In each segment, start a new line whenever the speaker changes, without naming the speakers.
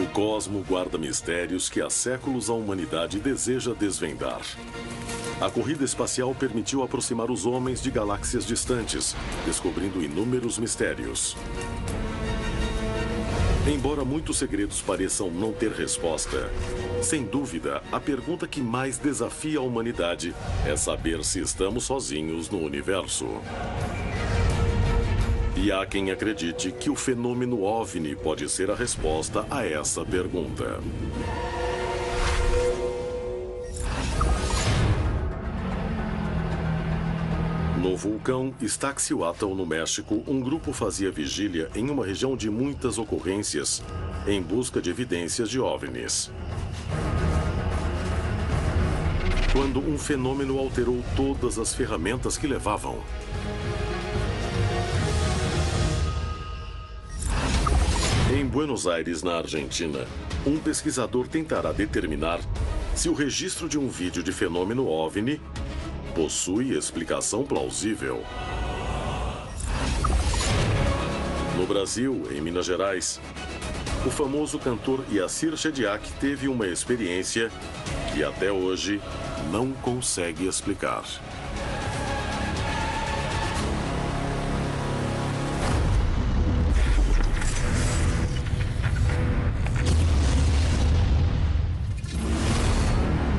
O cosmo guarda mistérios que há séculos a humanidade deseja desvendar. A corrida espacial permitiu aproximar os homens de galáxias distantes, descobrindo inúmeros mistérios. Embora muitos segredos pareçam não ter resposta, sem dúvida, a pergunta que mais desafia a humanidade é saber se estamos sozinhos no universo. E há quem acredite que o fenômeno OVNI pode ser a resposta a essa pergunta. No vulcão Iztaccíhuatl, no México, um grupo fazia vigília em uma região de muitas ocorrências, em busca de evidências de OVNIs. Quando um fenômeno alterou todas as ferramentas que levavam. Em Buenos Aires, na Argentina, um pesquisador tentará determinar se o registro de um vídeo de fenômeno OVNI possui explicação plausível. No Brasil, em Minas Gerais, o famoso cantor Yacir Shediac teve uma experiência que até hoje não consegue explicar.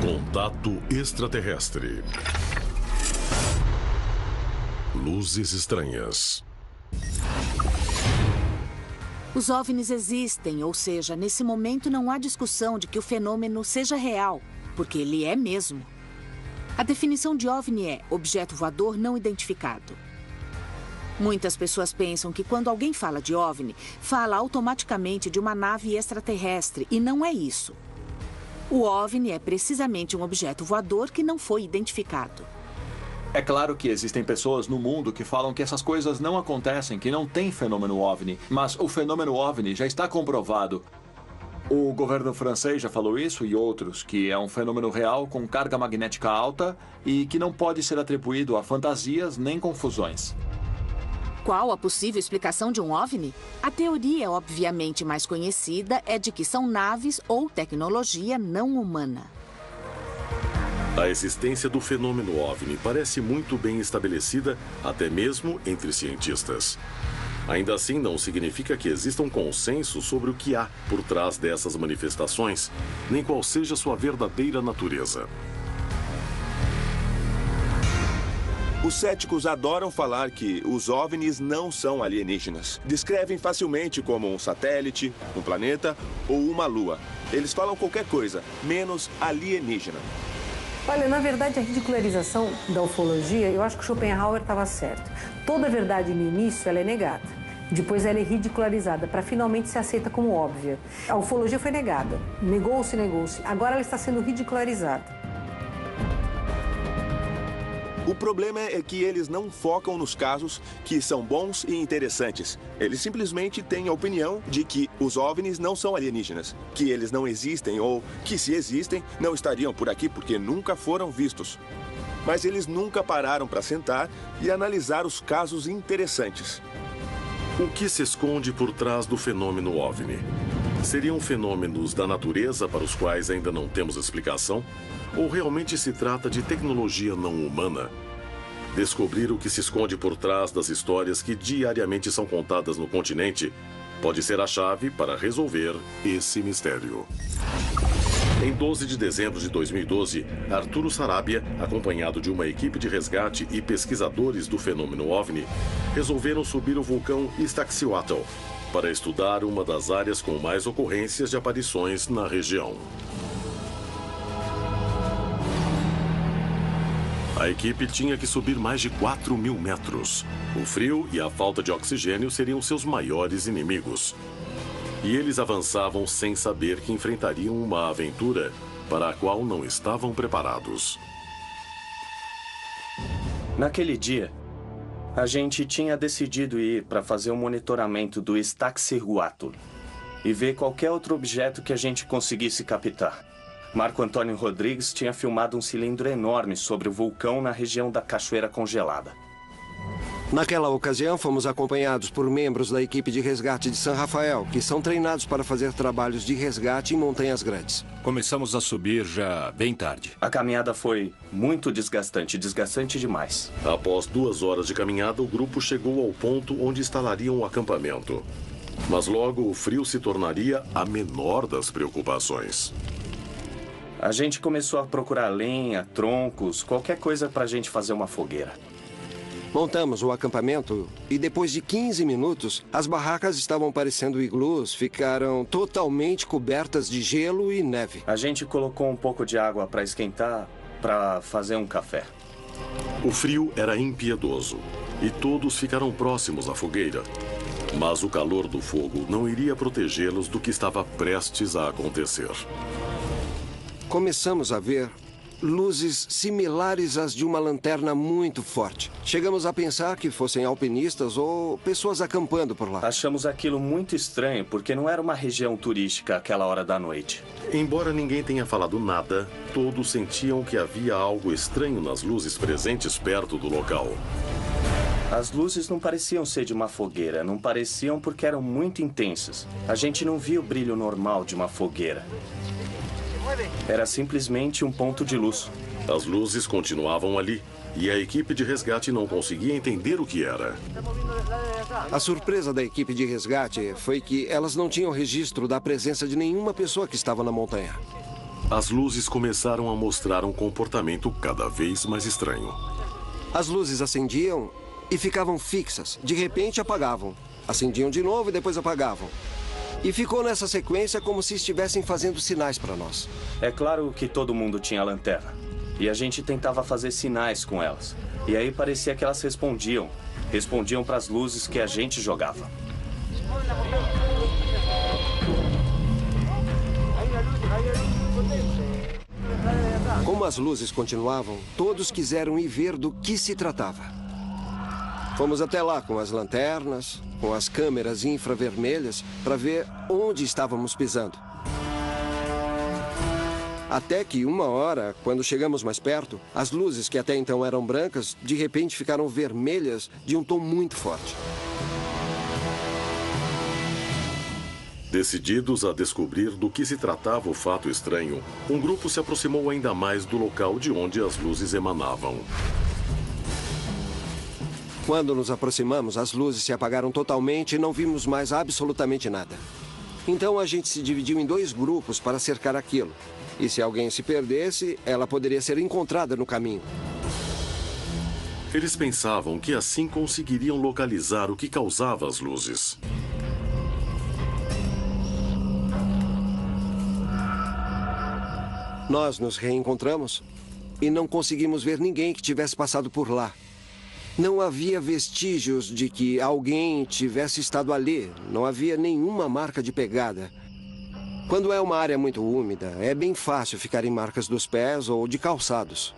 Contato extraterrestre. Luzes estranhas.
Os OVNIs existem, ou seja, nesse momento não há discussão de que o fenômeno seja real, porque ele é mesmo. A definição de OVNI é objeto voador não identificado. Muitas pessoas pensam que quando alguém fala de OVNI, fala automaticamente de uma nave extraterrestre, e não é isso. O OVNI é precisamente um objeto voador que não foi identificado.
É claro que existem pessoas no mundo que falam que essas coisas não acontecem, que não tem fenômeno OVNI. Mas o fenômeno OVNI já está comprovado. O governo francês já falou isso e outros, que é um fenômeno real com carga magnética alta e que não pode ser atribuído a fantasias nem confusões.
Qual a possível explicação de um OVNI? A teoria, obviamente mais conhecida, é de que são naves ou tecnologia não humana.
A existência do fenômeno OVNI parece muito bem estabelecida, até mesmo entre cientistas. Ainda assim, não significa que exista um consenso sobre o que há por trás dessas manifestações, nem qual seja sua verdadeira natureza.
Os céticos adoram falar que os OVNIs não são alienígenas. Descrevem facilmente como um satélite, um planeta ou uma lua. Eles falam qualquer coisa, menos alienígena.
Olha, na verdade, a ridicularização da ufologia, eu acho que Schopenhauer estava certo. Toda verdade no início, ela é negada. Depois ela é ridicularizada, para finalmente ser aceita como óbvia. A ufologia foi negada. Negou-se, negou-se. Agora ela está sendo ridicularizada.
O problema é que eles não focam nos casos que são bons e interessantes. Eles simplesmente têm a opinião de que os OVNIs não são alienígenas, que eles não existem ou que, se existem, não estariam por aqui porque nunca foram vistos. Mas eles nunca pararam para sentar e analisar os casos interessantes.
O que se esconde por trás do fenômeno OVNI? Seriam fenômenos da natureza para os quais ainda não temos explicação? Ou realmente se trata de tecnologia não humana? Descobrir o que se esconde por trás das histórias que diariamente são contadas no continente pode ser a chave para resolver esse mistério. Em 12 de dezembro de 2012, Arturo Sarabia, acompanhado de uma equipe de resgate e pesquisadores do fenômeno OVNI, resolveram subir o vulcão Iztaccíhuatl para estudar uma das áreas com mais ocorrências de aparições na região. A equipe tinha que subir mais de 4.000 metros. O frio e a falta de oxigênio seriam seus maiores inimigos. E eles avançavam sem saber que enfrentariam uma aventura para a qual não estavam preparados.
Naquele dia, a gente tinha decidido ir para fazer um monitoramento do Iztaccíhuatl e ver qualquer outro objeto que a gente conseguisse captar. Marco Antônio Rodrigues tinha filmado um cilindro enorme sobre o vulcão na região da Cachoeira Congelada.
Naquela ocasião, fomos acompanhados por membros da equipe de resgate de San Rafael, que são treinados para fazer trabalhos de resgate em montanhas grandes.
Começamos a subir já bem tarde.
A caminhada foi muito desgastante, desgastante demais.
Após 2 horas de caminhada, o grupo chegou ao ponto onde instalariam o acampamento. Mas logo o frio se tornaria a menor das preocupações.
A gente começou a procurar lenha, troncos, qualquer coisa para a gente fazer uma fogueira.
Montamos o acampamento e depois de 15 minutos, as barracas estavam parecendo iglus, ficaram totalmente cobertas de gelo e neve.
A gente colocou um pouco de água para esquentar, para fazer um café.
O frio era impiedoso e todos ficaram próximos à fogueira. Mas o calor do fogo não iria protegê-los do que estava prestes a acontecer.
Começamos a ver luzes similares às de uma lanterna muito forte. Chegamos a pensar que fossem alpinistas ou pessoas acampando por lá.
Achamos aquilo muito estranho, porque não era uma região turística àquela hora da noite.
Embora ninguém tenha falado nada, todos sentiam que havia algo estranho nas luzes presentes perto do local.
As luzes não pareciam ser de uma fogueira, não pareciam porque eram muito intensas. A gente não via o brilho normal de uma fogueira. Era simplesmente um ponto de luz.
As luzes continuavam ali e a equipe de resgate não conseguia entender o que era.
A surpresa da equipe de resgate foi que elas não tinham registro da presença de nenhuma pessoa que estava na montanha.
As luzes começaram a mostrar um comportamento cada vez mais estranho.
As luzes acendiam e ficavam fixas. De repente apagavam. Acendiam de novo e depois apagavam. E ficou nessa sequência como se estivessem fazendo sinais para nós.
É claro que todo mundo tinha lanterna. E a gente tentava fazer sinais com elas. E aí parecia que elas respondiam. Respondiam para as luzes que a gente jogava.
Como as luzes continuavam, todos quiseram ir ver do que se tratava. Fomos até lá com as lanternas, com as câmeras infravermelhas, para ver onde estávamos pisando. Até que uma hora, quando chegamos mais perto, as luzes que até então eram brancas, de repente ficaram vermelhas de um tom muito forte.
Decididos a descobrir do que se tratava o fato estranho, um grupo se aproximou ainda mais do local de onde as luzes emanavam.
Quando nos aproximamos, as luzes se apagaram totalmente e não vimos mais absolutamente nada. Então a gente se dividiu em 2 grupos para cercar aquilo. E se alguém se perdesse, ela poderia ser encontrada no caminho.
Eles pensavam que assim conseguiriam localizar o que causava as luzes.
Nós nos reencontramos e não conseguimos ver ninguém que tivesse passado por lá. Não havia vestígios de que alguém tivesse estado ali. Não havia nenhuma marca de pegada. Quando é uma área muito úmida, é bem fácil ficar em marcas dos pés ou de calçados.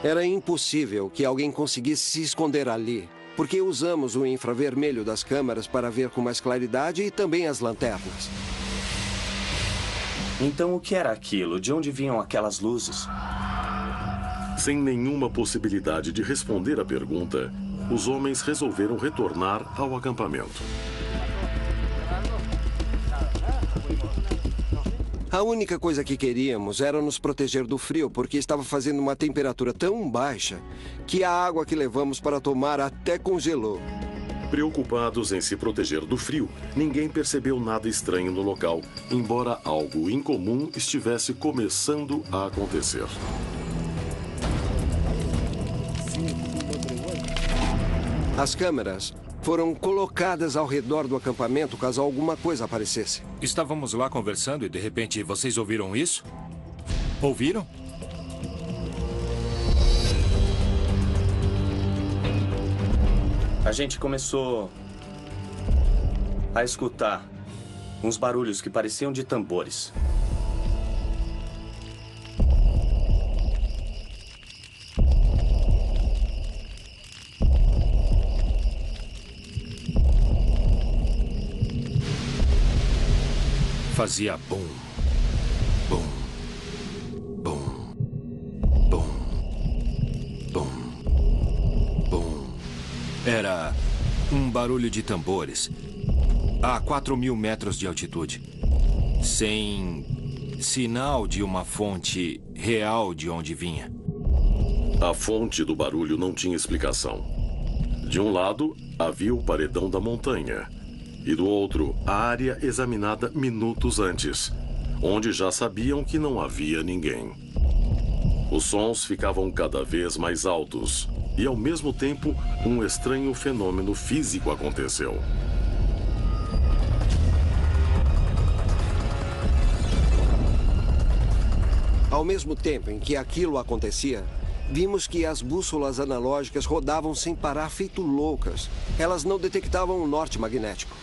Era impossível que alguém conseguisse se esconder ali, porque usamos o infravermelho das câmeras para ver com mais claridade e também as lanternas.
Então o que era aquilo? De onde vinham aquelas luzes?
Sem nenhuma possibilidade de responder à pergunta, os homens resolveram retornar ao acampamento.
A única coisa que queríamos era nos proteger do frio, porque estava fazendo uma temperatura tão baixa que a água que levamos para tomar até congelou.
Preocupados em se proteger do frio, ninguém percebeu nada estranho no local, embora algo incomum estivesse começando a acontecer.
As câmeras foram colocadas ao redor do acampamento caso alguma coisa aparecesse.
Estávamos lá conversando e de repente vocês ouviram isso? Ouviram?
A gente começou a escutar uns barulhos que pareciam de tambores.
fazia bum, bum, bum, bum, bum, bum. Era um barulho de tambores a 4.000 metros de altitude, sem sinal de uma fonte real de onde vinha.
A fonte do barulho não tinha explicação. De um lado, havia o paredão da montanha. E do outro, a área examinada minutos antes, onde já sabiam que não havia ninguém. Os sons ficavam cada vez mais altos e, ao mesmo tempo, um estranho fenômeno físico aconteceu.
Ao mesmo tempo em que aquilo acontecia, vimos que as bússolas analógicas rodavam sem parar, feito loucas. Elas não detectavam o norte magnético.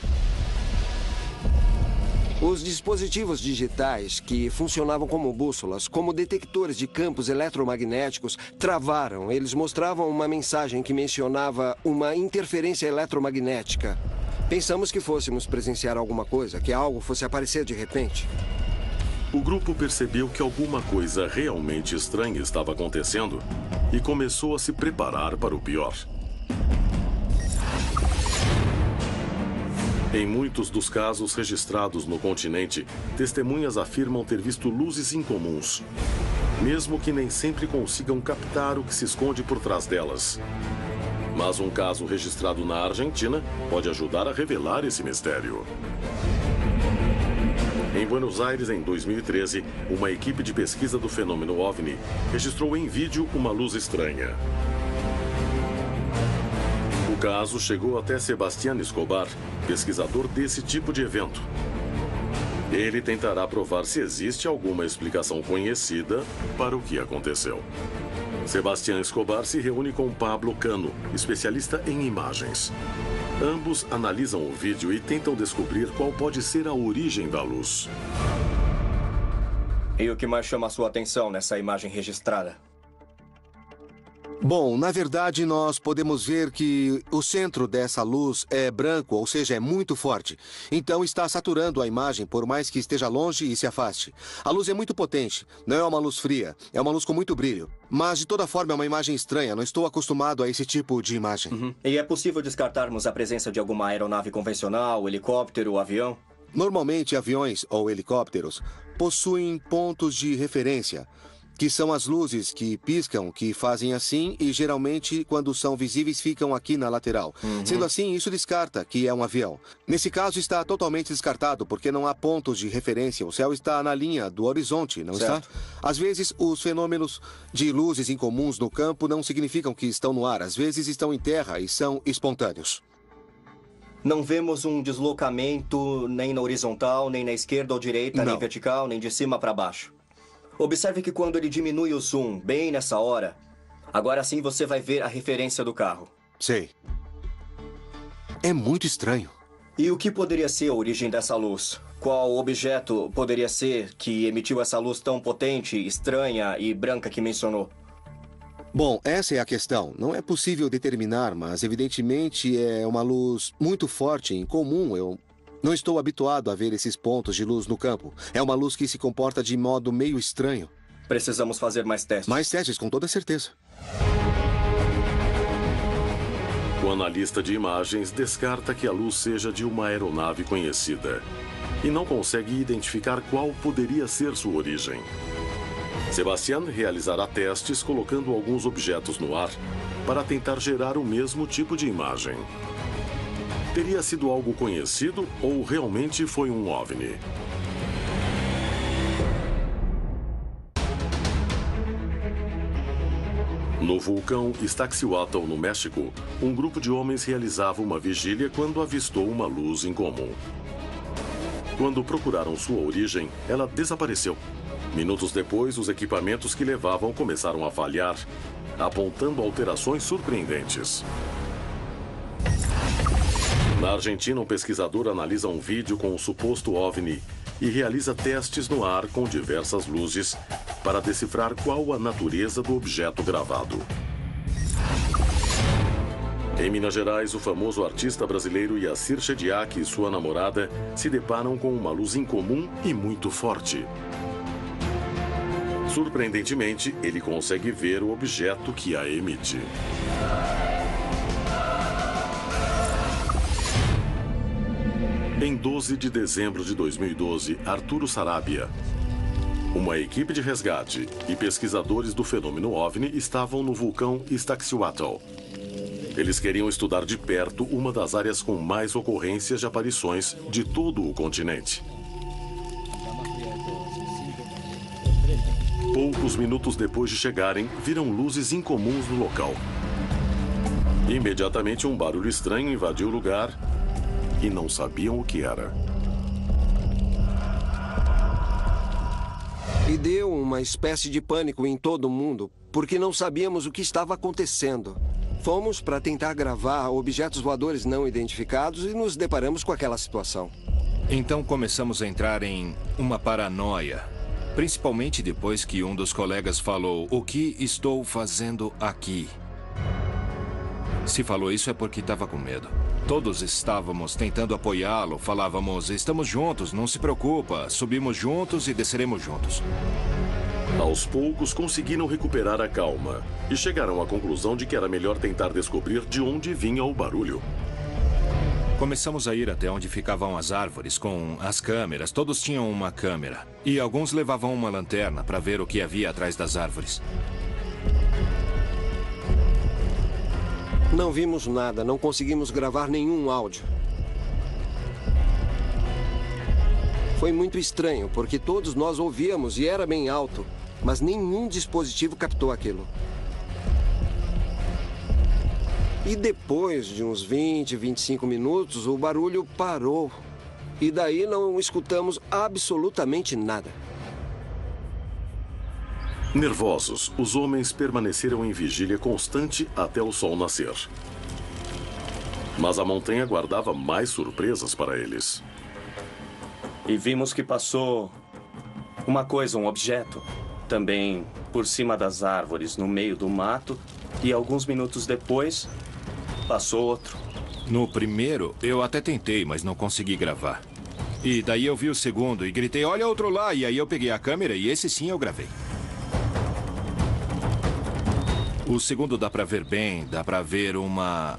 Os dispositivos digitais, que funcionavam como bússolas, como detectores de campos eletromagnéticos, travaram. Eles mostravam uma mensagem que mencionava uma interferência eletromagnética. Pensamos que fôssemos presenciar alguma coisa, que algo fosse aparecer de repente.
O grupo percebeu que alguma coisa realmente estranha estava acontecendo e começou a se preparar para o pior. Em muitos dos casos registrados no continente, testemunhas afirmam ter visto luzes incomuns, mesmo que nem sempre consigam captar o que se esconde por trás delas. Mas um caso registrado na Argentina pode ajudar a revelar esse mistério. Em Buenos Aires, em 2013, uma equipe de pesquisa do fenômeno OVNI registrou em vídeo uma luz estranha. O caso chegou até Sebastián Escobar, pesquisador desse tipo de evento. Ele tentará provar se existe alguma explicação conhecida para o que aconteceu. Sebastián Escobar se reúne com Pablo Cano, especialista em imagens. Ambos analisam o vídeo e tentam descobrir qual pode ser a origem da luz.
E o que mais chama a sua atenção nessa imagem registrada?
Bom, na verdade, nós podemos ver que o centro dessa luz é branco, ou seja, é muito forte. Então está saturando a imagem, por mais que esteja longe e se afaste. A luz é muito potente, não é uma luz fria, é uma luz com muito brilho. Mas, de toda forma, é uma imagem estranha, não estou acostumado a esse tipo de imagem.
E é possível descartarmos a presença de alguma aeronave convencional, helicóptero, avião?
Normalmente, aviões ou helicópteros possuem pontos de referência, que são as luzes que piscam, que fazem assim e geralmente, quando são visíveis, ficam aqui na lateral. Sendo assim, isso descarta que é um avião. Nesse caso, está totalmente descartado, porque não há pontos de referência. O céu está na linha do horizonte, não está? Às vezes, os fenômenos de luzes incomuns no campo não significam que estão no ar. Às vezes, estão em terra e são espontâneos.
Não vemos um deslocamento nem na horizontal, nem na esquerda ou direita, nem vertical, nem de cima para baixo. Observe que quando ele diminui o zoom, bem nessa hora, agora sim você vai ver a referência do carro.
Sei. É muito estranho.
E o que poderia ser a origem dessa luz? Qual objeto poderia ser que emitiu essa luz tão potente, estranha e branca que mencionou?
Bom, essa é a questão. Não é possível determinar, mas evidentemente é uma luz muito forte, incomum. Eu não estou habituado a ver esses pontos de luz no campo. É uma luz que se comporta de modo meio estranho.
Precisamos fazer mais testes.
Mais testes, com toda certeza.
O analista de imagens descarta que a luz seja de uma aeronave conhecida e não consegue identificar qual poderia ser sua origem. Sebastián realizará testes colocando alguns objetos no ar para tentar gerar o mesmo tipo de imagem. Teria sido algo conhecido ou realmente foi um OVNI? No vulcão Iztaccíhuatl, no México, um grupo de homens realizava uma vigília quando avistou uma luz incomum. Quando procuraram sua origem, ela desapareceu. Minutos depois, os equipamentos que levavam começaram a falhar, apontando alterações surpreendentes. Na Argentina, um pesquisador analisa um vídeo com o suposto OVNI e realiza testes no ar com diversas luzes para decifrar qual a natureza do objeto gravado. Em Minas Gerais, o famoso artista brasileiro Yassir Shediac e sua namorada se deparam com uma luz incomum e muito forte. Surpreendentemente, ele consegue ver o objeto que a emite. Em 12 de dezembro de 2012, Arturo Sarabia, uma equipe de resgate e pesquisadores do fenômeno OVNI estavam no vulcão Iztaccíhuatl. Eles queriam estudar de perto uma das áreas com mais ocorrências de aparições de todo o continente. Poucos minutos depois de chegarem, viram luzes incomuns no local. Imediatamente, um barulho estranho invadiu o lugar e não sabiam o que era.
E deu uma espécie de pânico em todo mundo, porque não sabíamos o que estava acontecendo. Fomos para tentar gravar objetos voadores não identificados e nos deparamos com aquela situação.
Então começamos a entrar em uma paranoia. Principalmente depois que um dos colegas falou: "O que estou fazendo aqui?" Se falou isso é porque estava com medo. Todos estávamos tentando apoiá-lo. Falávamos: "Estamos juntos, não se preocupa. Subimos juntos e desceremos juntos."
Aos poucos, conseguiram recuperar a calma e chegaram à conclusão de que era melhor tentar descobrir de onde vinha o barulho.
Começamos a ir até onde ficavam as árvores com as câmeras. Todos tinham uma câmera. E alguns levavam uma lanterna para ver o que havia atrás das árvores.
Não vimos nada, não conseguimos gravar nenhum áudio. Foi muito estranho, porque todos nós ouvíamos e era bem alto, mas nenhum dispositivo captou aquilo. E depois de uns 20, 25 minutos, o barulho parou. E daí não escutamos absolutamente nada.
Nervosos, os homens permaneceram em vigília constante até o sol nascer. Mas a montanha guardava mais surpresas para eles.
E vimos que passou uma coisa, um objeto, também por cima das árvores, no meio do mato, e alguns minutos depois, passou outro.
No primeiro, eu até tentei, mas não consegui gravar. E daí eu vi o segundo e gritei: "Olha outro lá!" E aí eu peguei a câmera e esse sim eu gravei. O segundo dá pra ver bem, dá pra ver uma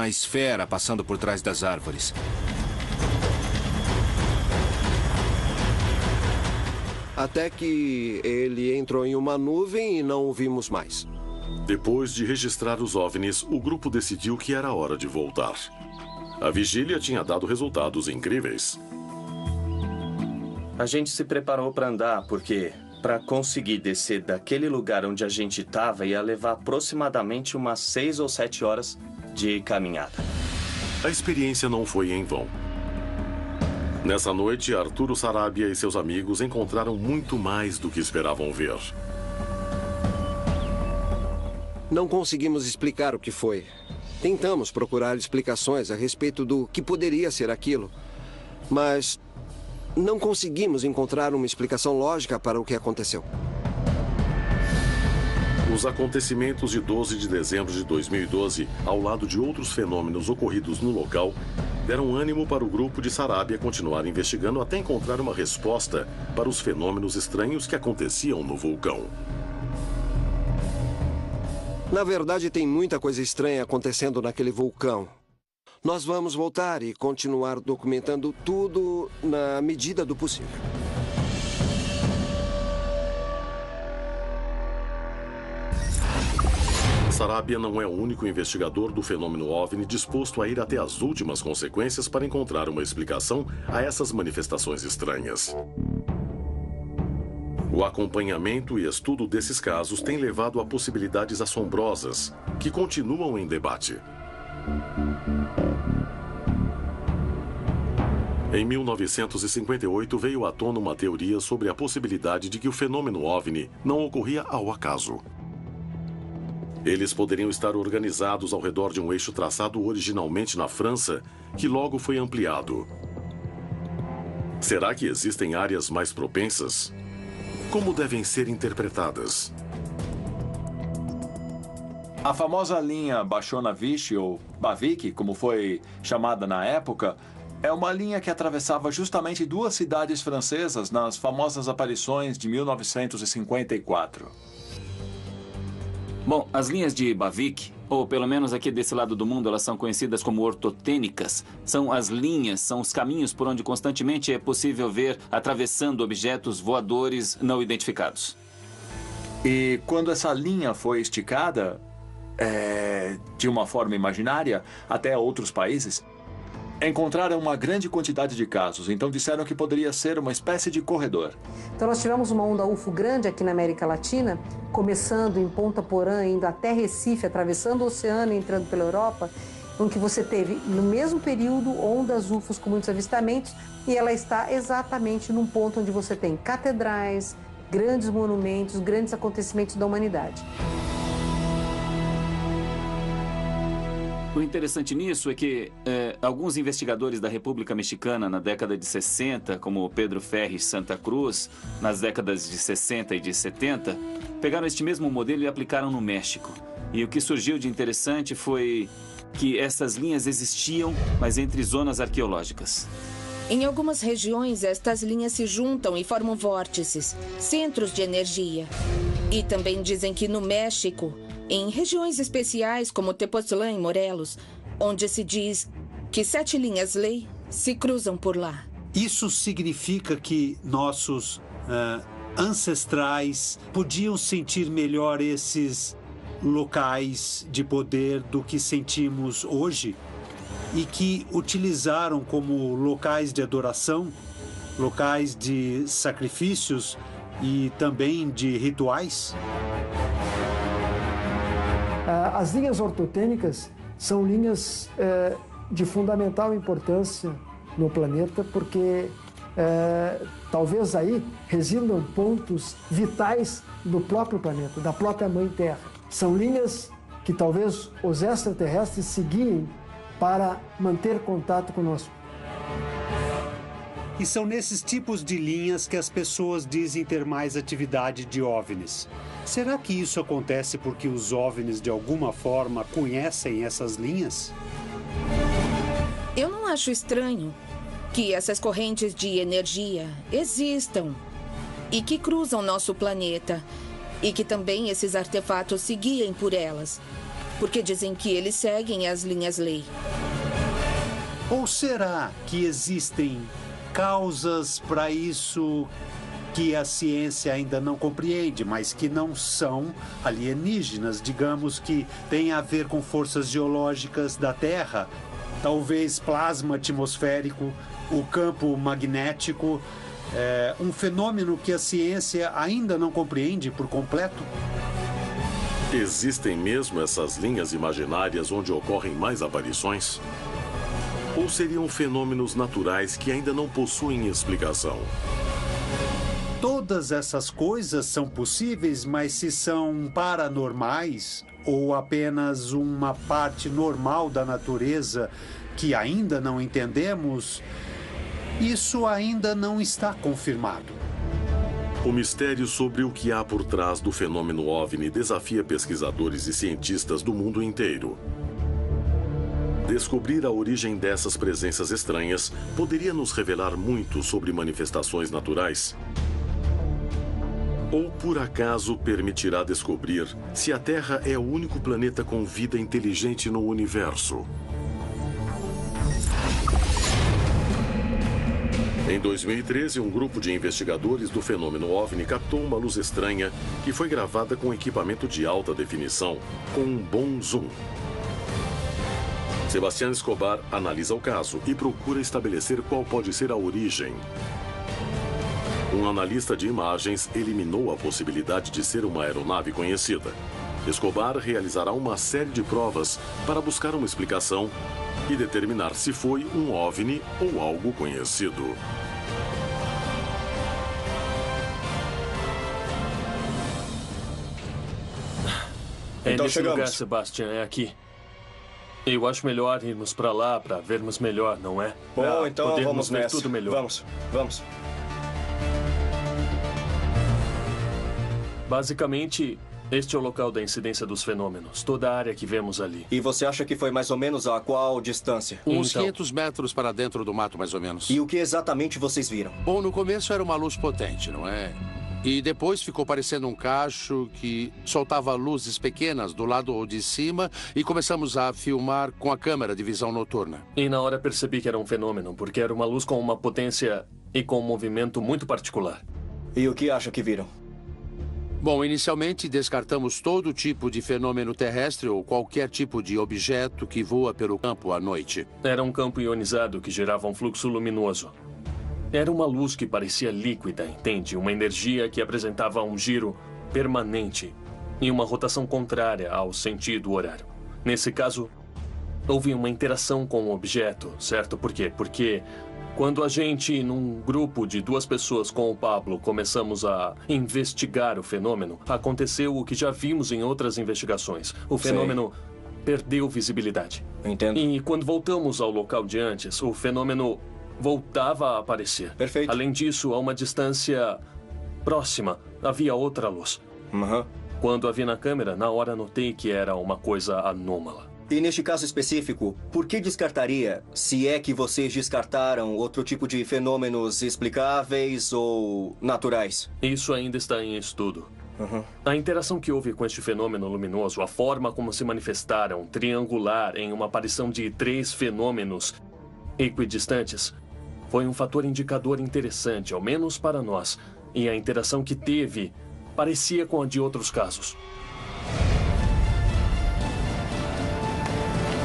esfera passando por trás das árvores.
Até que ele entrou em uma nuvem e não o vimos mais.
Depois de registrar os OVNIs, o grupo decidiu que era hora de voltar. A vigília tinha dado resultados incríveis.
A gente se preparou para andar porque, para conseguir descer daquele lugar onde a gente estava, ia levar aproximadamente umas 6 ou 7 horas de caminhada.
A experiência não foi em vão. Nessa noite, Arturo Sarabia e seus amigos encontraram muito mais do que esperavam ver.
Não conseguimos explicar o que foi. Tentamos procurar explicações a respeito do que poderia ser aquilo, mas não conseguimos encontrar uma explicação lógica para o que aconteceu.
Os acontecimentos de 12 de dezembro de 2012, ao lado de outros fenômenos ocorridos no local, deram ânimo para o grupo de Sarabia continuar investigando até encontrar uma resposta para os fenômenos estranhos que aconteciam no vulcão.
Na verdade, tem muita coisa estranha acontecendo naquele vulcão. Nós vamos voltar e continuar documentando tudo na medida do possível.
Sarabia não é o único investigador do fenômeno OVNI disposto a ir até as últimas consequências para encontrar uma explicação a essas manifestações estranhas. O acompanhamento e estudo desses casos tem levado a possibilidades assombrosas que continuam em debate. Em 1958, veio à tona uma teoria sobre a possibilidade de que o fenômeno OVNI não ocorria ao acaso. Eles poderiam estar organizados ao redor de um eixo traçado originalmente na França, que logo foi ampliado. Será que existem áreas mais propensas? Como devem ser interpretadas?
A famosa linha Bashona-Vichy, ou Bavik, como foi chamada na época, é uma linha que atravessava justamente duas cidades francesas nas famosas aparições de 1954.
Bom, as linhas de Bavik, ou pelo menos aqui desse lado do mundo, elas são conhecidas como ortotênicas. São as linhas, são os caminhos por onde constantemente é possível ver atravessando objetos voadores não identificados.
E quando essa linha foi esticada, de uma forma imaginária, até outros países, encontraram uma grande quantidade de casos. Então disseram que poderia ser uma espécie de corredor.
Então nós tivemos uma onda UFO grande aqui na América Latina, começando em Ponta Porã, indo até Recife, atravessando o oceano e entrando pela Europa, em que você teve, no mesmo período, ondas UFOs com muitos avistamentos, e ela está exatamente num ponto onde você tem catedrais, grandes monumentos, grandes acontecimentos da humanidade.
O interessante nisso é que alguns investigadores da República Mexicana na década de 60, como Pedro Ferris Santa Cruz, nas décadas de 60 e de 70, pegaram este mesmo modelo e aplicaram no México. E o que surgiu de interessante foi que essas linhas existiam, mas entre zonas arqueológicas.
Em algumas regiões, estas linhas se juntam e formam vórtices, centros de energia. E também dizem que no México, em regiões especiais como Tepoztlán e Morelos, onde se diz que 7 linhas-lei se cruzam por lá.
Isso significa que nossos ancestrais podiam sentir melhor esses locais de poder do que sentimos hoje e que utilizaram como locais de adoração, locais de sacrifícios e também de rituais?
As linhas ortotênicas são linhas de fundamental importância no planeta, porque talvez aí residam pontos vitais do próprio planeta, da própria Mãe Terra. São linhas que talvez os extraterrestres seguiem para manter contato conosco.
E são nesses tipos de linhas que as pessoas dizem ter mais atividade de OVNIs. Será que isso acontece porque os OVNIs, de alguma forma, conhecem essas linhas?
Eu não acho estranho que essas correntes de energia existam e que cruzam nosso planeta e que também esses artefatos se guiem por elas, porque dizem que eles seguem as linhas-lei.
Ou será que existem causas para isso que a ciência ainda não compreende, mas que não são alienígenas, digamos que tem a ver com forças geológicas da Terra, talvez plasma atmosférico, o campo magnético, um fenômeno que a ciência ainda não compreende por completo?
Existem mesmo essas linhas imaginárias onde ocorrem mais aparições? Ou seriam fenômenos naturais que ainda não possuem explicação?
Todas essas coisas são possíveis, mas se são paranormais ou apenas uma parte normal da natureza que ainda não entendemos, isso ainda não está confirmado.
O mistério sobre o que há por trás do fenômeno OVNI desafia pesquisadores e cientistas do mundo inteiro. Descobrir a origem dessas presenças estranhas poderia nos revelar muito sobre manifestações naturais? Ou, por acaso, permitirá descobrir se a Terra é o único planeta com vida inteligente no universo? Em 2013, um grupo de investigadores do fenômeno OVNI captou uma luz estranha que foi gravada com equipamento de alta definição, com um bom zoom. Sebastián Escobar analisa o caso e procura estabelecer qual pode ser a origem. Um analista de imagens eliminou a possibilidade de ser uma aeronave conhecida. Escobar realizará uma série de provas para buscar uma explicação e determinar se foi um OVNI ou algo conhecido.
Então nesse lugar, Sebastián, é aqui. Eu acho melhor irmos para lá para vermos melhor, não é?
Bom, então
podermos
vamos
ver
nessa.
tudo melhor.
Vamos.
Basicamente, Este é o local da incidência dos fenômenos. Toda a área que vemos ali.
E você acha que foi mais ou menos a qual distância?
Uns 500 metros para dentro do mato, mais ou menos.
E o que exatamente vocês viram?
Bom, no começo era uma luz potente, não é? E depois ficou parecendo um cacho que soltava luzes pequenas do lado de cima e começamos a filmar com a câmera de visão noturna.
E na hora percebi que era um fenômeno, porque era uma luz com uma potência e com um movimento muito particular.
E o que acha que viram?
Bom, inicialmente descartamos todo tipo de fenômeno terrestre ou qualquer tipo de objeto que voa pelo campo à noite.
Era um campo ionizado que gerava um fluxo luminoso. Era uma luz que parecia líquida, entende? Uma energia que apresentava um giro permanente e uma rotação contrária ao sentido horário. Nesse caso, houve uma interação com o objeto, certo? Por quê? Porque quando a gente, num grupo de 2 pessoas com o Pablo, começamos a investigar o fenômeno, aconteceu o que já vimos em outras investigações. O fenômeno perdeu visibilidade.
Entendo.
E quando voltamos ao local de antes, o fenômeno voltava a aparecer.
Perfeito.
Além disso, a uma distância próxima, havia outra luz. Quando a vi na câmera, na hora notei que era uma coisa anômala.
E neste caso específico, por que descartaria, se é que vocês descartaram outro tipo de fenômenos explicáveis ou naturais?
Isso ainda está em estudo. A interação que houve com este fenômeno luminoso, a forma como se manifestaram, triangular, em uma aparição de 3 fenômenos equidistantes, foi um fator indicador interessante, ao menos para nós. E a interação que teve parecia com a de outros casos.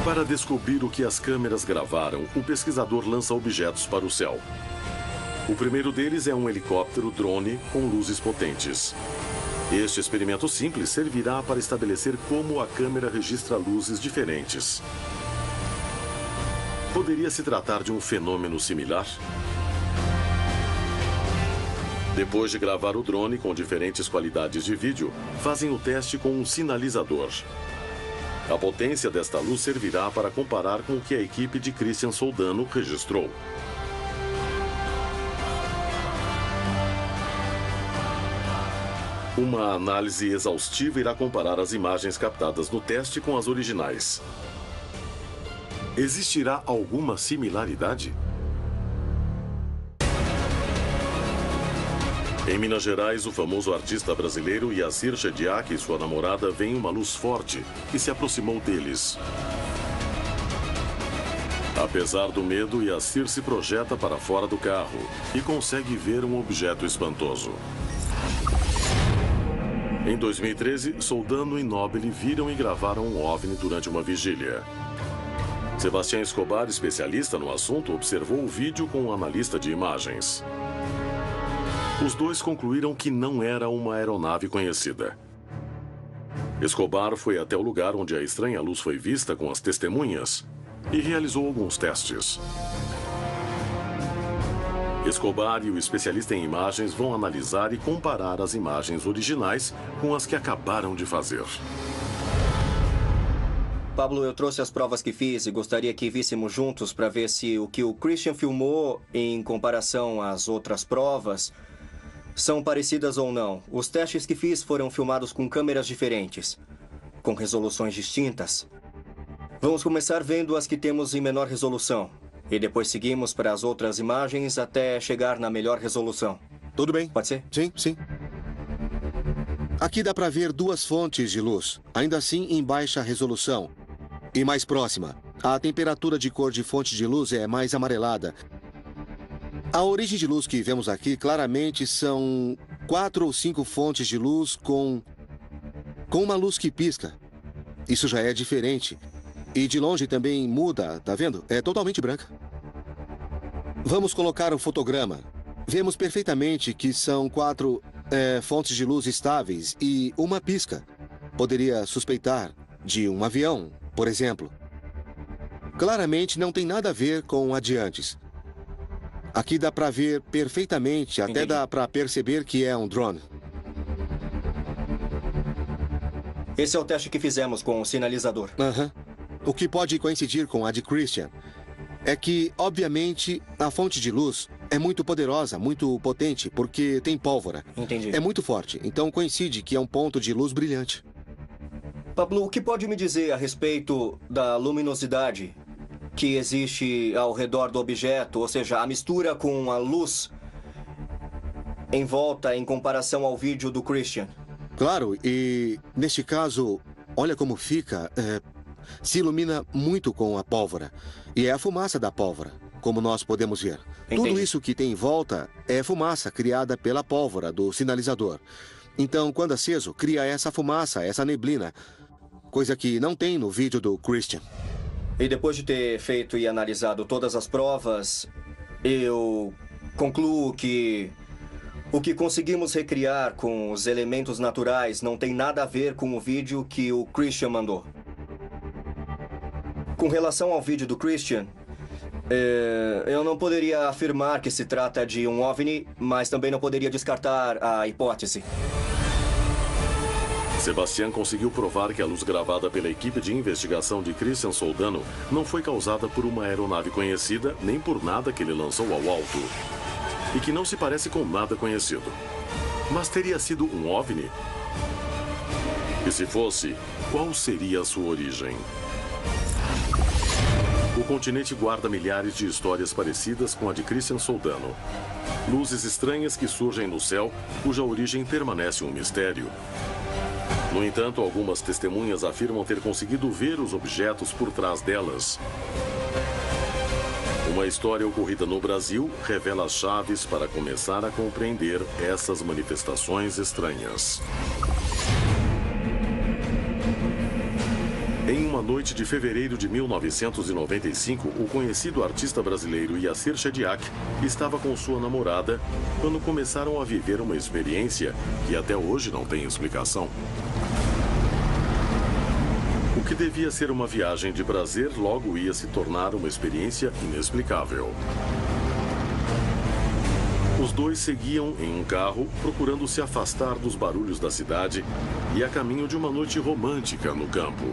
Para descobrir o que as câmeras gravaram, o pesquisador lança objetos para o céu. O primeiro deles é um helicóptero drone com luzes potentes. Este experimento simples servirá para estabelecer como a câmera registra luzes diferentes. Poderia se tratar de um fenômeno similar? Depois de gravar o drone com diferentes qualidades de vídeo, fazem o teste com um sinalizador. A potência desta luz servirá para comparar com o que a equipe de Christian Soldano registrou. Uma análise exaustiva irá comparar as imagens captadas no teste com as originais. Existirá alguma similaridade? Em Minas Gerais, o famoso artista brasileiro Yassir Chediak e sua namorada veem uma luz forte que se aproximou deles. Apesar do medo, Yassir se projeta para fora do carro e consegue ver um objeto espantoso. Em 2013, Soldano e Nobile viram e gravaram um OVNI durante uma vigília. Sebastião Escobar, especialista no assunto, observou o vídeo com um analista de imagens. Os dois concluíram que não era uma aeronave conhecida. Escobar foi até o lugar onde a estranha luz foi vista com as testemunhas e realizou alguns testes. Escobar e o especialista em imagens vão analisar e comparar as imagens originais com as que acabaram de fazer.
Pablo, eu trouxe as provas que fiz e gostaria que víssemos juntos para ver se o que o Christian filmou em comparação às outras provas são parecidas ou não. Os testes que fiz foram filmados com câmeras diferentes, com resoluções distintas. Vamos começar vendo as que temos em menor resolução. E depois seguimos para as outras imagens até chegar na melhor resolução.
Tudo bem.
Pode ser?
Sim, sim. Aqui dá para ver 2 fontes de luz, ainda assim em baixa resolução. E mais próxima, a temperatura de cor de fonte de luz é mais amarelada. A origem de luz que vemos aqui claramente são 4 ou 5 fontes de luz com uma luz que pisca. Isso já é diferente. E de longe também muda, tá vendo? É totalmente branca. Vamos colocar o fotograma. Vemos perfeitamente que são 4 fontes de luz estáveis e uma pisca. Poderia suspeitar de um avião, por exemplo. Claramente não tem nada a ver com a de antes. Aqui dá para ver perfeitamente, até dá para perceber que é um drone.
Esse é o teste que fizemos com o sinalizador.
O que pode coincidir com a de Christian é que, obviamente, a fonte de luz é muito poderosa, muito potente, porque tem pólvora.
Entendi.
É muito forte, então coincide que é um ponto de luz brilhante.
Pablo, o que pode me dizer a respeito da luminosidade que existe ao redor do objeto, ou seja, a mistura com a luz em volta em comparação ao vídeo do Christian?
Claro, e neste caso, olha como fica. Se ilumina muito com a pólvora. E é a fumaça da pólvora, como nós podemos ver.
Entendi.
Tudo isso que tem em volta é fumaça criada pela pólvora do sinalizador. Então, quando aceso, cria essa fumaça, essa neblina, coisa que não tem no vídeo do Christian.
E depois de ter feito e analisado todas as provas, eu concluo que o que conseguimos recriar com os elementos naturais não tem nada a ver com o vídeo que o Christian mandou. Com relação ao vídeo do Christian, eu não poderia afirmar que se trata de um OVNI, mas também não poderia descartar a hipótese.
Sebastián conseguiu provar que a luz gravada pela equipe de investigação de Christian Soldano não foi causada por uma aeronave conhecida, nem por nada que ele lançou ao alto. E que não se parece com nada conhecido. Mas teria sido um OVNI? E se fosse, qual seria a sua origem? O continente guarda milhares de histórias parecidas com a de Christian Soldano. Luzes estranhas que surgem no céu, cuja origem permanece um mistério. No entanto, algumas testemunhas afirmam ter conseguido ver os objetos por trás delas. Uma história ocorrida no Brasil revela as chaves para começar a compreender essas manifestações estranhas. Em uma noite de fevereiro de 1995, o conhecido artista brasileiro Yacir Shediac estava com sua namorada quando começaram a viver uma experiência que até hoje não tem explicação. O que devia ser uma viagem de prazer logo ia se tornar uma experiência inexplicável. Os dois seguiam em um carro, procurando se afastar dos barulhos da cidade e a caminho de uma noite romântica no campo.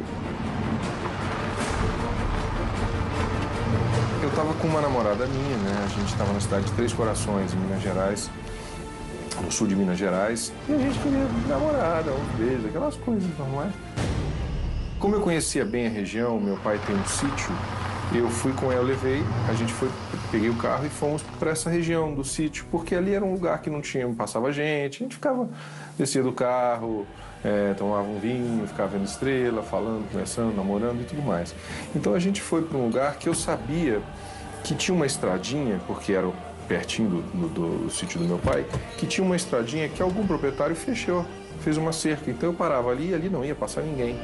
Eu estava com uma namorada minha, né? A gente estava na cidade de Três Corações, em Minas Gerais, no sul de Minas Gerais, e a gente queria namorada, um beijo, aquelas coisas normais. Como eu conhecia bem a região, meu pai tem um sítio, eu fui com ela, peguei o carro e fomos para essa região do sítio, porque ali era um lugar que não passava gente, a gente descia do carro, tomava um vinho, ficava vendo estrela, falando, conversando, namorando e tudo mais. Então a gente foi para um lugar que eu sabia que tinha uma estradinha, porque era pertinho do sítio do meu pai, que tinha uma estradinha que algum proprietário fez uma cerca. Então eu parava ali e ali não ia passar ninguém.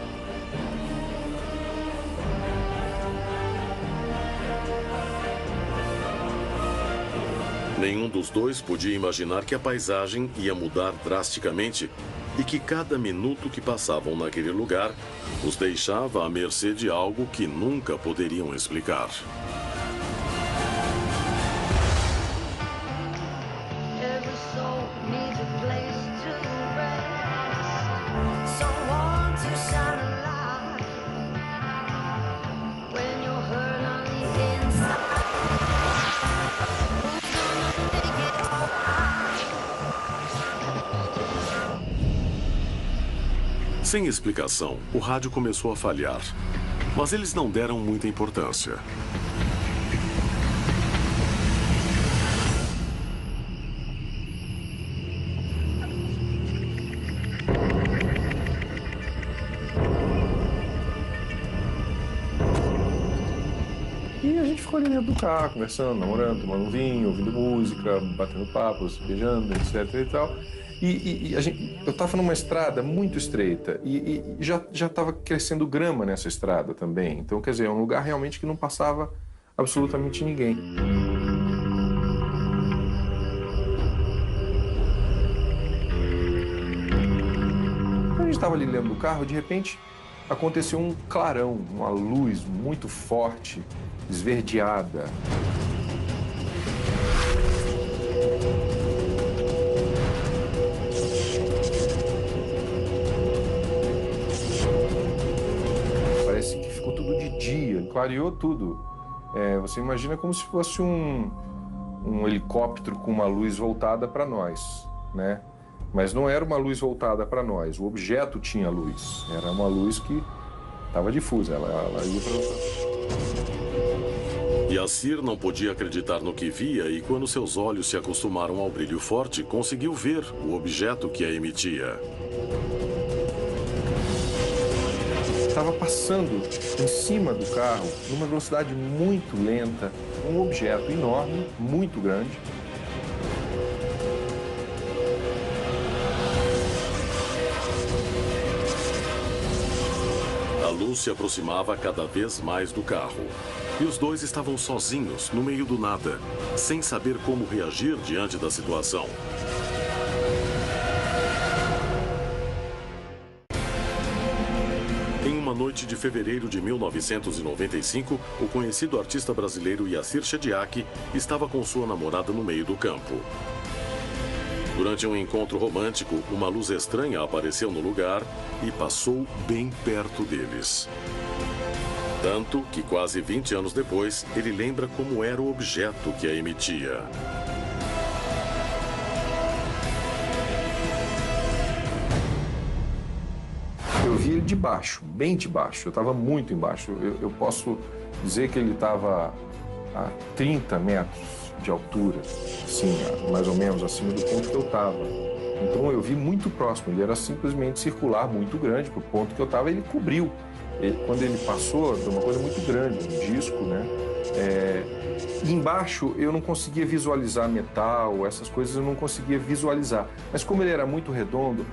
Nenhum dos dois podia imaginar que a paisagem ia mudar drasticamente e que cada minuto que passavam naquele lugar os deixava à mercê de algo que nunca poderiam explicar. Sem explicação, o rádio começou a falhar, mas eles não deram muita importância.
E a gente ficou ali dentro do carro, conversando, namorando, tomando um vinho, ouvindo música, batendo papos, beijando, etc e tal. Eu estava numa estrada muito estreita e já estava crescendo grama nessa estrada também. Então, quer dizer, é um lugar realmente que não passava absolutamente ninguém. Quando a gente estava ali dentro do carro, de repente aconteceu um clarão, uma luz muito forte, esverdeada. Ficou tudo de dia, clareou tudo. Você imagina como se fosse um helicóptero com uma luz voltada para nós, né? Mas não era uma luz voltada para nós, o objeto tinha luz. Era uma luz que estava difusa, ela ia para outra.
Yassir não podia acreditar no que via e, quando seus olhos se acostumaram ao brilho forte, conseguiu ver o objeto que a emitia.
Estava passando em cima do carro, numa velocidade muito lenta, um objeto enorme, muito grande.
A luz se aproximava cada vez mais do carro. E os dois estavam sozinhos, no meio do nada, sem saber como reagir diante da situação. Em uma noite de fevereiro de 1995, o conhecido artista brasileiro Yassir Shediaky estava com sua namorada no meio do campo. Durante um encontro romântico, uma luz estranha apareceu no lugar e passou bem perto deles. Tanto que, quase 20 anos depois, ele lembra como era o objeto que a emitia.
Eu vi ele de baixo, bem de baixo. Eu estava muito embaixo. Eu posso dizer que ele estava a 30 metros de altura, assim, mais ou menos acima do ponto que eu estava. Então eu vi muito próximo. Ele era simplesmente circular, muito grande. Para o ponto que eu estava, ele cobriu. Quando ele passou, foi uma coisa muito grande, um disco, né? E embaixo eu não conseguia visualizar metal, essas coisas eu não conseguia visualizar. Mas como ele era muito redondo,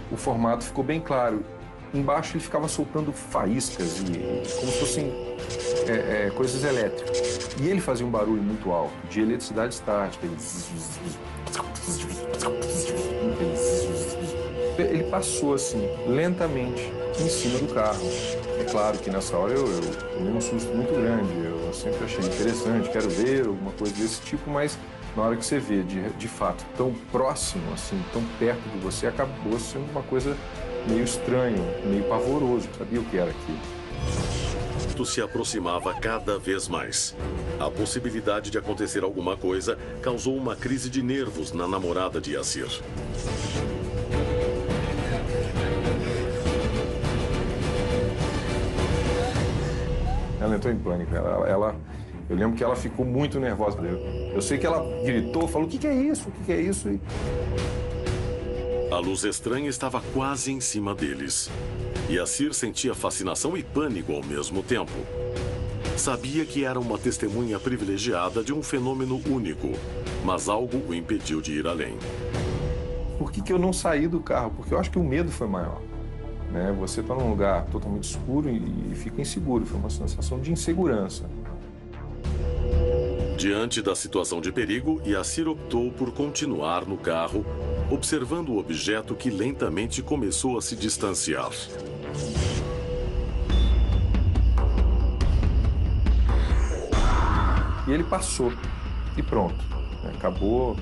o formato ficou bem claro. Embaixo ele ficava soltando faíscas, como se fossem coisas elétricas. E ele fazia um barulho muito alto, de eletricidade estática. Ele passou assim, lentamente, em cima do carro. É claro que nessa hora eu tomei um susto muito grande. Eu sempre achei interessante, quero ver alguma coisa desse tipo, mas na hora que você vê de fato tão próximo, assim, tão perto de você, acabou sendo uma coisa meio estranha, meio pavoroso. Eu sabia o que era aquilo.
Se aproximava cada vez mais. A possibilidade de acontecer alguma coisa causou uma crise de nervos na namorada de Yassir.
Ela entrou em pânico. Eu lembro que ela ficou muito nervosa. Eu sei que ela gritou, falou: o que é isso? O que é isso?
A luz estranha estava quase em cima deles. Yassir sentia fascinação e pânico ao mesmo tempo. Sabia que era uma testemunha privilegiada de um fenômeno único, mas algo o impediu de ir além.
Por que eu não saí do carro? Porque eu acho que o medo foi maior. Né? Você está num lugar totalmente escuro e fica inseguro. Foi uma sensação de insegurança.
Diante da situação de perigo, Yassir optou por continuar no carro, observando o objeto que lentamente começou a se distanciar.
E ele passou. E pronto. Acabou.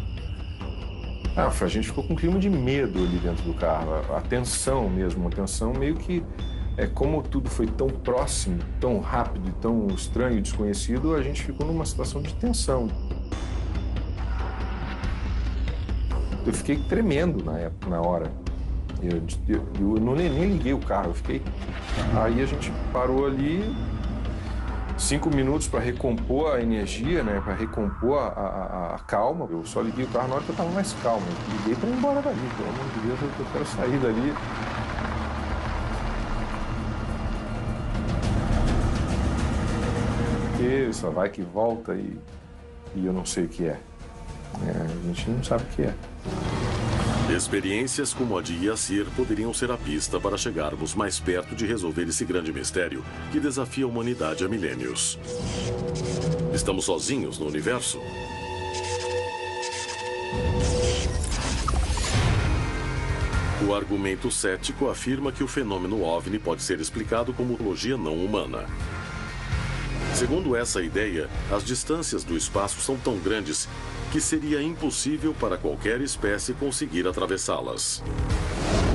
A gente ficou com um clima de medo ali dentro do carro. A tensão mesmo, uma tensão meio que... como tudo foi tão próximo, tão rápido, tão estranho e desconhecido, a gente ficou numa situação de tensão. Eu fiquei tremendo na hora. Eu nem liguei o carro, eu fiquei... Aí a gente parou ali, 5 minutos para recompor a energia, né? Para recompor a calma. Eu só liguei o carro na hora que eu estava mais calmo. Eu liguei para ir embora dali, pelo amor de Deus, eu quero sair dali. Porque só vai que volta e eu não sei o que é. A gente não sabe o que é.
Experiências como a de Yassir poderiam ser a pista para chegarmos mais perto de resolver esse grande mistério que desafia a humanidade há milênios. Estamos sozinhos no universo? O argumento cético afirma que o fenômeno OVNI pode ser explicado como ufologia não humana. Segundo essa ideia, as distâncias do espaço são tão grandes que seria impossível para qualquer espécie conseguir atravessá-las.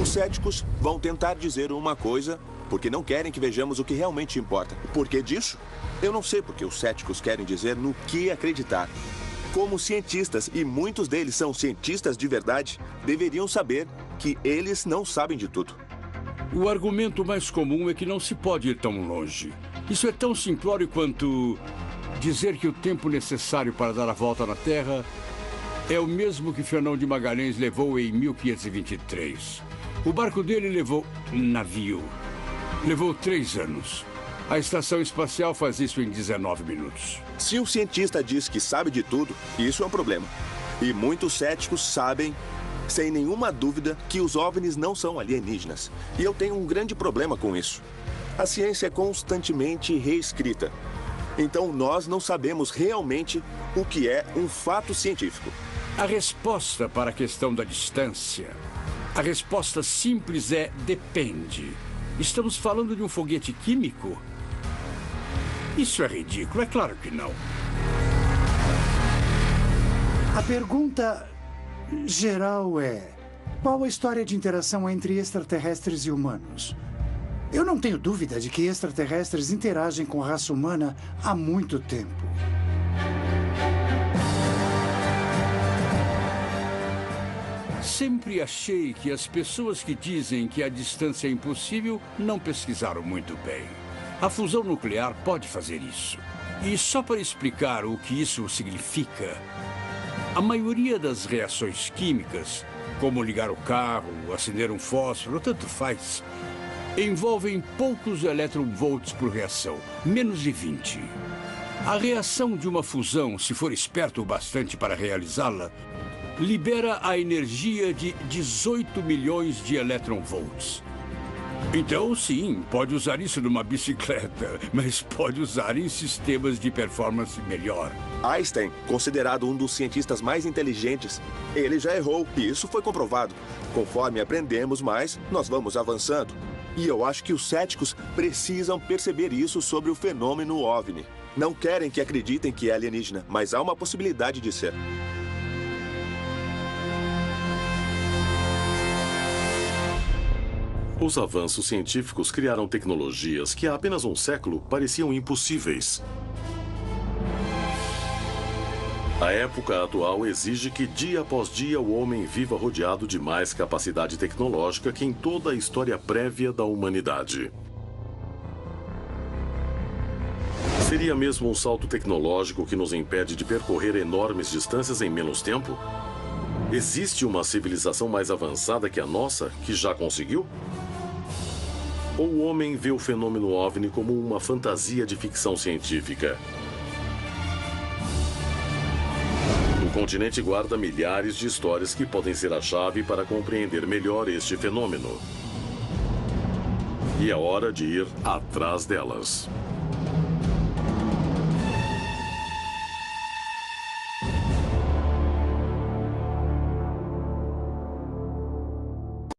Os céticos vão tentar dizer uma coisa porque não querem que vejamos o que realmente importa. Por que disso? Eu não sei porque os céticos querem dizer no que acreditar. Como cientistas, e muitos deles são cientistas de verdade, deveriam saber que eles não sabem de tudo.
O argumento mais comum é que não se pode ir tão longe. Isso é tão simplório quanto dizer que o tempo necessário para dar a volta na Terra é o mesmo que Fernão de Magalhães levou em 1523. O barco dele levou navio. Levou 3 anos. A estação espacial faz isso em 19 minutos.
Se o cientista diz que sabe de tudo, isso é um problema. E muitos céticos sabem, sem nenhuma dúvida, que os OVNIs não são alienígenas. E eu tenho um grande problema com isso. A ciência é constantemente reescrita. Então nós não sabemos realmente o que é um fato científico.
A resposta para a questão da distância, a resposta simples é depende. Estamos falando de um foguete químico? Isso é ridículo, é claro que não.
A pergunta geral é: qual a história de interação entre extraterrestres e humanos? Eu não tenho dúvida de que extraterrestres interagem com a raça humana há muito tempo.
Sempre achei que as pessoas que dizem que a distância é impossível não pesquisaram muito bem. A fusão nuclear pode fazer isso. E só para explicar o que isso significa, a maioria das reações químicas, como ligar o carro, acender um fósforo, tanto faz, envolvem poucos eletronvolts por reação, menos de 20. A reação de uma fusão, se for esperto o bastante para realizá-la, libera a energia de 18 milhões de eletronvolts. Então, sim, pode usar isso numa bicicleta, mas pode usar em sistemas de performance melhor.
Einstein, considerado um dos cientistas mais inteligentes, ele já errou, e isso foi comprovado. Conforme aprendemos mais, nós vamos avançando. E eu acho que os céticos precisam perceber isso sobre o fenômeno OVNI. Não querem que acreditem que é alienígena, mas há uma possibilidade de ser.
Os avanços científicos criaram tecnologias que há apenas um século pareciam impossíveis. A época atual exige que dia após dia o homem viva rodeado de mais capacidade tecnológica que em toda a história prévia da humanidade. Seria mesmo um salto tecnológico que nos impede de percorrer enormes distâncias em menos tempo? Existe uma civilização mais avançada que a nossa que já conseguiu? Ou o homem vê o fenômeno OVNI como uma fantasia de ficção científica? O continente guarda milhares de histórias que podem ser a chave para compreender melhor este fenômeno. E é hora de ir atrás delas.